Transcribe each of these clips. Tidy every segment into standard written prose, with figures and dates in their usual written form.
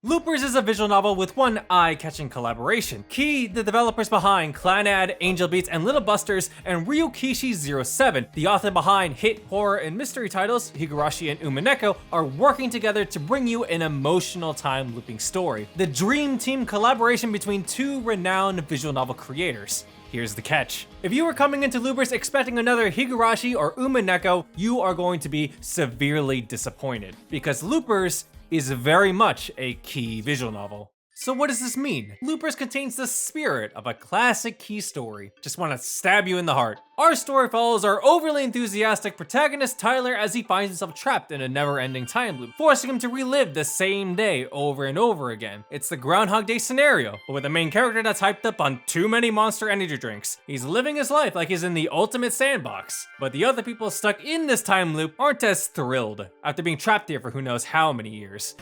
Loopers is a visual novel with one eye-catching collaboration. Key, the developers behind Clannad, Angel Beats, and Little Busters, and Ryukishi07, the author behind hit horror and mystery titles Higurashi and Umineko, are working together to bring you an emotional time-looping story. The dream team collaboration between two renowned visual novel creators. Here's the catch. If you are coming into Loopers expecting another Higurashi or Umineko, you are going to be severely disappointed, because Loopers is very much a Key visual novel. So what does this mean? Loopers contains the spirit of a classic Key story. Just want to stab you in the heart. Our story follows our overly enthusiastic protagonist Tyler as he finds himself trapped in a never-ending time loop, forcing him to relive the same day over and over again. It's the Groundhog Day scenario, but with a main character that's hyped up on too many Monster energy drinks. He's living his life like he's in the ultimate sandbox, but the other people stuck in this time loop aren't as thrilled after being trapped here for who knows how many years.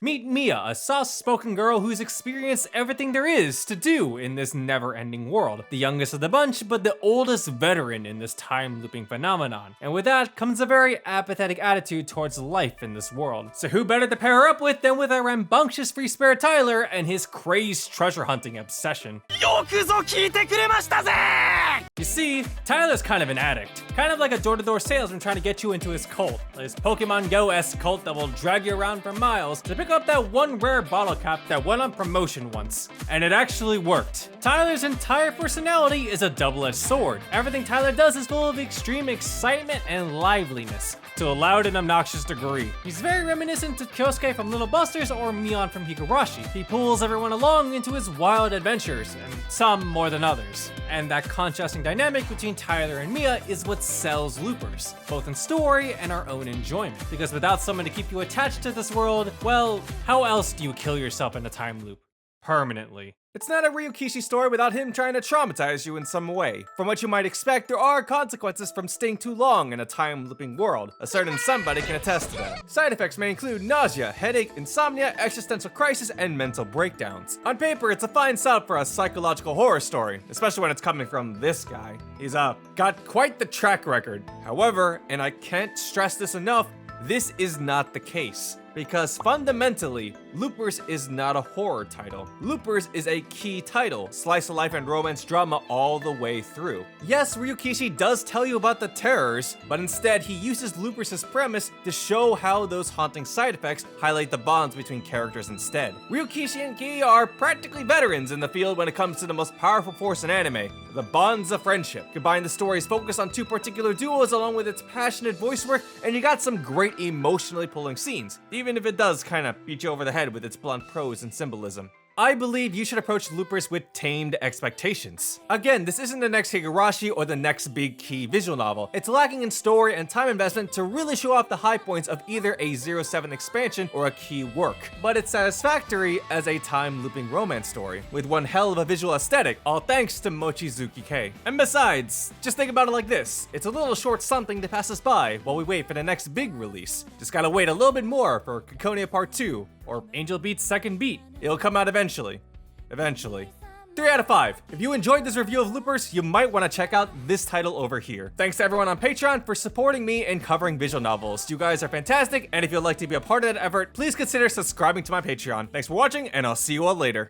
Meet Mia, a soft-spoken girl who's experienced everything there is to do in this never-ending world. The youngest of the bunch, but the oldest veteran in this time-looping phenomenon. And with that comes a very apathetic attitude towards life in this world. So who better to pair her up with than with our rambunctious free spirit Tyler and his crazed treasure hunting obsession. You see, Tyler's kind of an addict. Kind of like a door-to-door salesman trying to get you into his cult. His Pokemon Go-esque cult that will drag you around for miles to pick up that one rare bottle cap that went on promotion once. And it actually worked. Tyler's entire personality is a double-edged sword. Everything Tyler does is full of extreme excitement and liveliness, to a loud and obnoxious degree. He's very reminiscent to Kyosuke from Little Busters or Mion from Higurashi. He pulls everyone along into his wild adventures, and some more than others. And that contrasting dynamic between Tyler and Mia is what sells Loopers, both in story and our own enjoyment. Because without someone to keep you attached to this world, well, how else do you kill yourself in a time loop? Permanently. It's not a Ryukishi story without him trying to traumatize you in some way. From what you might expect, there are consequences from staying too long in a time-looping world. A certain somebody can attest to that. Side effects may include nausea, headache, insomnia, existential crisis, and mental breakdowns. On paper, it's a fine setup for a psychological horror story, especially when it's coming from this guy. He's got quite the track record. However, and I can't stress this enough, this is not the case. Because fundamentally, Loopers is not a horror title. Loopers is a Key title, slice of life and romance drama all the way through. Yes, Ryukishi does tell you about the terrors, but instead he uses Loopers' premise to show how those haunting side effects highlight the bonds between characters instead. Ryukishi and Key are practically veterans in the field when it comes to the most powerful force in anime, the bonds of friendship. Combine the story's focus on two particular duos along with its passionate voice work, and you got some great emotionally pulling scenes, even if it does kind of beat you over the head with its blunt prose and symbolism. I believe you should approach Loopers with tamed expectations. Again, this isn't the next Higurashi or the next big Key visual novel. It's lacking in story and time investment to really show off the high points of either a 07 expansion or a Key work. But it's satisfactory as a time-looping romance story, with one hell of a visual aesthetic, all thanks to Mochizuki K. And besides, just think about it like this. It's a little short something to pass us by while we wait for the next big release. Just gotta wait a little bit more for Kikonia Part 2, or Angel Beats' second beat. It'll come out eventually. Eventually. 3 out of 5. If you enjoyed this review of Loopers, you might want to check out this title over here. Thanks to everyone on Patreon for supporting me and covering visual novels. You guys are fantastic, and if you'd like to be a part of that effort, please consider subscribing to my Patreon. Thanks for watching, and I'll see you all later.